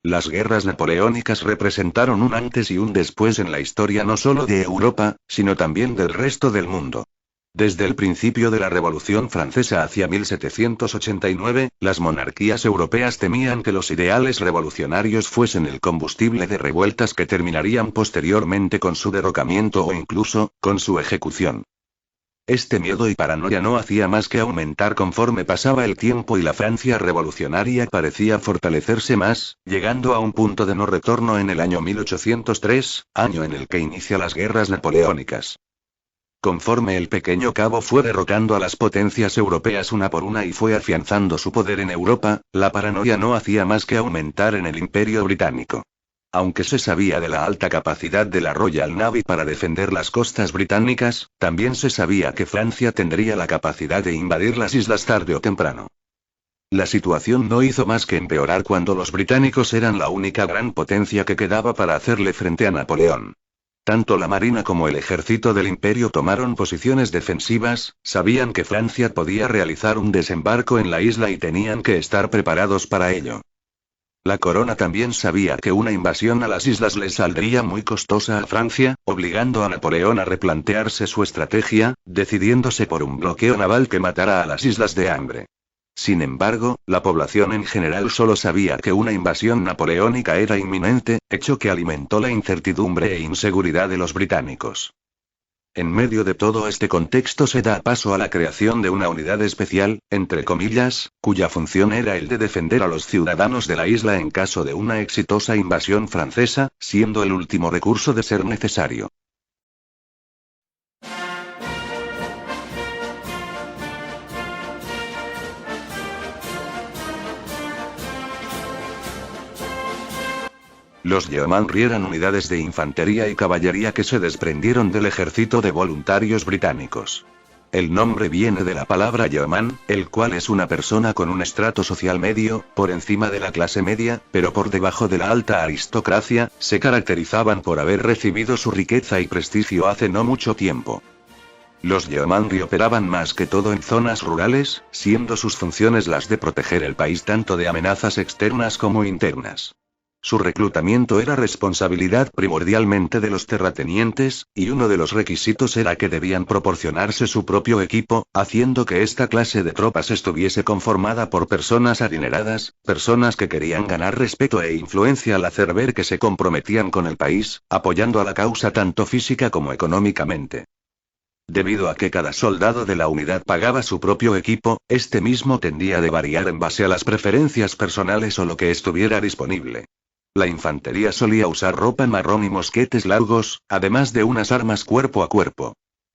Las guerras napoleónicas representaron un antes y un después en la historia no solo de Europa, sino también del resto del mundo. Desde el principio de la Revolución Francesa hacia 1789, las monarquías europeas temían que los ideales revolucionarios fuesen el combustible de revueltas que terminarían posteriormente con su derrocamiento o incluso, con su ejecución. Este miedo y paranoia no hacía más que aumentar conforme pasaba el tiempo y la Francia revolucionaria parecía fortalecerse más, llegando a un punto de no retorno en el año 1803, año en el que inicia las guerras napoleónicas. Conforme el pequeño cabo fue derrotando a las potencias europeas una por una y fue afianzando su poder en Europa, la paranoia no hacía más que aumentar en el Imperio británico. Aunque se sabía de la alta capacidad de la Royal Navy para defender las costas británicas, también se sabía que Francia tendría la capacidad de invadir las islas tarde o temprano. La situación no hizo más que empeorar cuando los británicos eran la única gran potencia que quedaba para hacerle frente a Napoleón. Tanto la marina como el ejército del imperio tomaron posiciones defensivas, sabían que Francia podía realizar un desembarco en la isla y tenían que estar preparados para ello. La corona también sabía que una invasión a las islas le saldría muy costosa a Francia, obligando a Napoleón a replantearse su estrategia, decidiéndose por un bloqueo naval que matara a las islas de hambre. Sin embargo, la población en general solo sabía que una invasión napoleónica era inminente, hecho que alimentó la incertidumbre e inseguridad de los británicos. En medio de todo este contexto se da paso a la creación de una unidad especial, entre comillas, cuya función era el de defender a los ciudadanos de la isla en caso de una exitosa invasión francesa, siendo el último recurso de ser necesario. Los Yeomanry eran unidades de infantería y caballería que se desprendieron del ejército de voluntarios británicos. El nombre viene de la palabra yeoman, el cual es una persona con un estrato social medio, por encima de la clase media, pero por debajo de la alta aristocracia, se caracterizaban por haber recibido su riqueza y prestigio hace no mucho tiempo. Los Yeomanry operaban más que todo en zonas rurales, siendo sus funciones las de proteger el país tanto de amenazas externas como internas. Su reclutamiento era responsabilidad primordialmente de los terratenientes, y uno de los requisitos era que debían proporcionarse su propio equipo, haciendo que esta clase de tropas estuviese conformada por personas adineradas, personas que querían ganar respeto e influencia al hacer ver que se comprometían con el país, apoyando a la causa tanto física como económicamente. Debido a que cada soldado de la unidad pagaba su propio equipo, este mismo tendía de variar en base a las preferencias personales o lo que estuviera disponible. La infantería solía usar ropa marrón y mosquetes largos, además de unas armas cuerpo a cuerpo.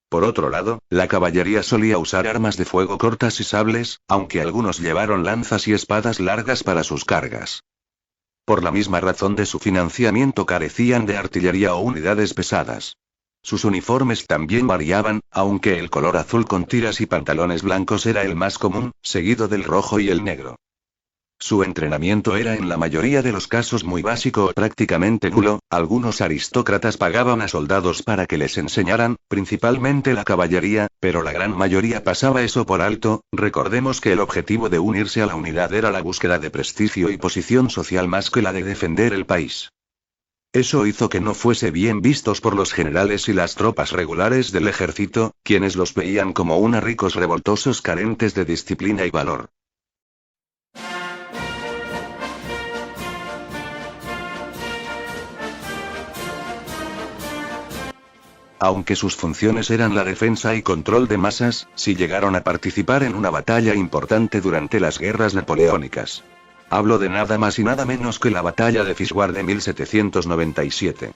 Por otro lado, la caballería solía usar armas de fuego cortas y sables, aunque algunos llevaron lanzas y espadas largas para sus cargas. Por la misma razón de su financiamiento carecían de artillería o unidades pesadas. Sus uniformes también variaban, aunque el color azul con tiras y pantalones blancos era el más común, seguido del rojo y el negro. Su entrenamiento era en la mayoría de los casos muy básico o prácticamente nulo, algunos aristócratas pagaban a soldados para que les enseñaran, principalmente la caballería, pero la gran mayoría pasaba eso por alto. Recordemos que el objetivo de unirse a la unidad era la búsqueda de prestigio y posición social más que la de defender el país. Eso hizo que no fuese bien vistos por los generales y las tropas regulares del ejército, quienes los veían como unos ricos revoltosos carentes de disciplina y valor. Aunque sus funciones eran la defensa y control de masas, sí llegaron a participar en una batalla importante durante las guerras napoleónicas. Hablo de nada más y nada menos que la batalla de Fishguard de 1797.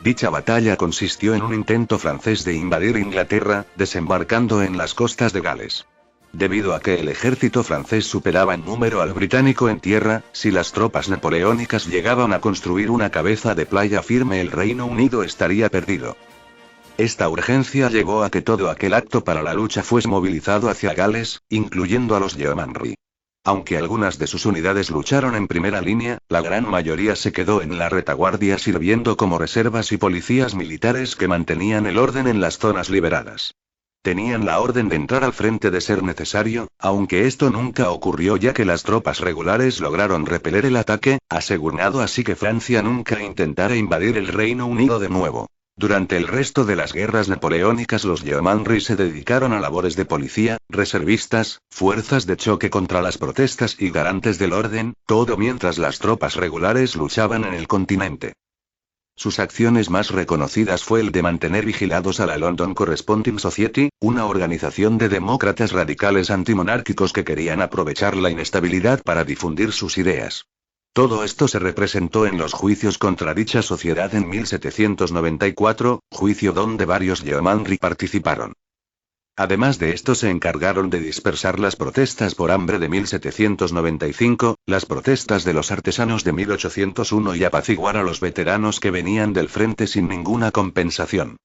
Dicha batalla consistió en un intento francés de invadir Inglaterra, desembarcando en las costas de Gales. Debido a que el ejército francés superaba en número al británico en tierra, si las tropas napoleónicas llegaban a construir una cabeza de playa firme, el Reino Unido estaría perdido. Esta urgencia llevó a que todo aquel acto para la lucha fuese movilizado hacia Gales, incluyendo a los Yeomanry. Aunque algunas de sus unidades lucharon en primera línea, la gran mayoría se quedó en la retaguardia sirviendo como reservas y policías militares que mantenían el orden en las zonas liberadas. Tenían la orden de entrar al frente de ser necesario, aunque esto nunca ocurrió ya que las tropas regulares lograron repeler el ataque, asegurando así que Francia nunca intentara invadir el Reino Unido de nuevo. Durante el resto de las guerras napoleónicas los yeomanry se dedicaron a labores de policía, reservistas, fuerzas de choque contra las protestas y garantes del orden, todo mientras las tropas regulares luchaban en el continente. Sus acciones más reconocidas fue el de mantener vigilados a la London Corresponding Society, una organización de demócratas radicales antimonárquicos que querían aprovechar la inestabilidad para difundir sus ideas. Todo esto se representó en los juicios contra dicha sociedad en 1794, juicio donde varios yeomanry participaron. Además de esto se encargaron de dispersar las protestas por hambre de 1795, las protestas de los artesanos de 1801 y apaciguar a los veteranos que venían del frente sin ninguna compensación.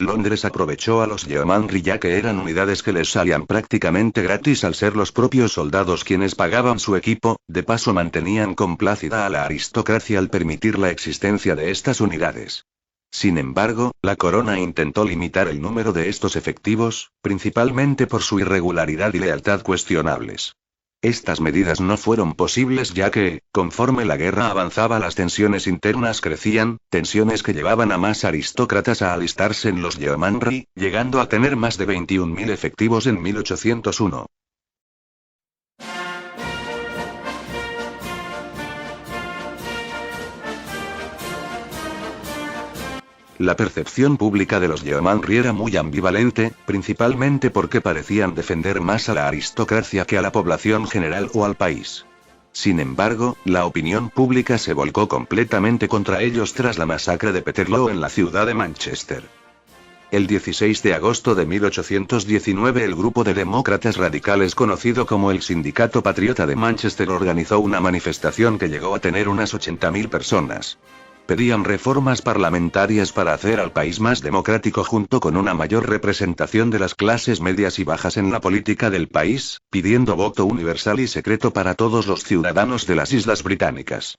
Londres aprovechó a los yeomanry ya que eran unidades que les salían prácticamente gratis al ser los propios soldados quienes pagaban su equipo, de paso mantenían complacida a la aristocracia al permitir la existencia de estas unidades. Sin embargo, la corona intentó limitar el número de estos efectivos, principalmente por su irregularidad y lealtad cuestionables. Estas medidas no fueron posibles ya que, conforme la guerra avanzaba, las tensiones internas crecían, tensiones que llevaban a más aristócratas a alistarse en los yeomanry, llegando a tener más de 21.000 efectivos en 1801. La percepción pública de los yeomanry era muy ambivalente, principalmente porque parecían defender más a la aristocracia que a la población general o al país. Sin embargo, la opinión pública se volcó completamente contra ellos tras la masacre de Peterloo en la ciudad de Manchester. El 16 de agosto de 1819 el grupo de demócratas radicales conocido como el Sindicato Patriota de Manchester organizó una manifestación que llegó a tener unas 80.000 personas. Pedían reformas parlamentarias para hacer al país más democrático junto con una mayor representación de las clases medias y bajas en la política del país, pidiendo voto universal y secreto para todos los ciudadanos de las Islas Británicas.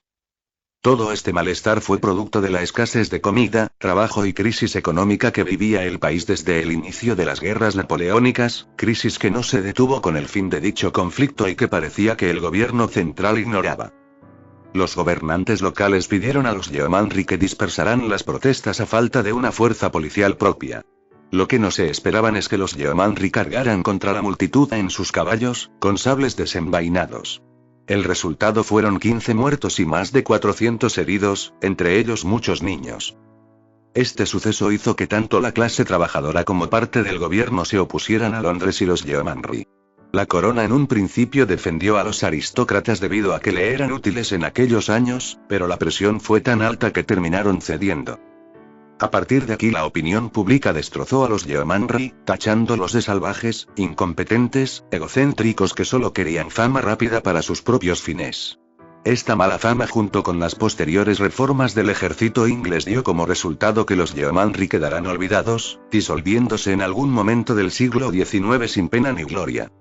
Todo este malestar fue producto de la escasez de comida, trabajo y crisis económica que vivía el país desde el inicio de las guerras napoleónicas, crisis que no se detuvo con el fin de dicho conflicto y que parecía que el gobierno central ignoraba. Los gobernantes locales pidieron a los yeomanry que dispersaran las protestas a falta de una fuerza policial propia. Lo que no se esperaban es que los yeomanry cargaran contra la multitud en sus caballos, con sables desenvainados. El resultado fueron 15 muertos y más de 400 heridos, entre ellos muchos niños. Este suceso hizo que tanto la clase trabajadora como parte del gobierno se opusieran a Londres y los yeomanry. La corona en un principio defendió a los aristócratas debido a que le eran útiles en aquellos años, pero la presión fue tan alta que terminaron cediendo. A partir de aquí la opinión pública destrozó a los yeomanry, tachándolos de salvajes, incompetentes, egocéntricos que solo querían fama rápida para sus propios fines. Esta mala fama junto con las posteriores reformas del ejército inglés dio como resultado que los yeomanry quedaran olvidados, disolviéndose en algún momento del siglo XIX sin pena ni gloria.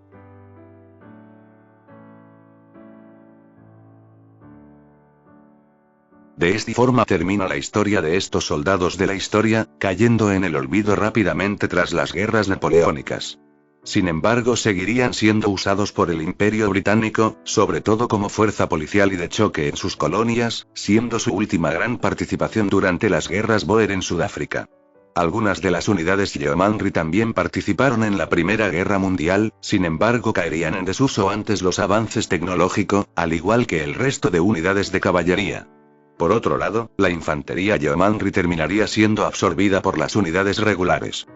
De esta forma termina la historia de estos soldados de la historia, cayendo en el olvido rápidamente tras las guerras napoleónicas. Sin embargo, seguirían siendo usados por el Imperio Británico, sobre todo como fuerza policial y de choque en sus colonias, siendo su última gran participación durante las guerras Boer en Sudáfrica. Algunas de las unidades yeomanry también participaron en la Primera Guerra Mundial, sin embargo caerían en desuso antes los avances tecnológicos, al igual que el resto de unidades de caballería. Por otro lado, la infantería yeomanry terminaría siendo absorbida por las unidades regulares.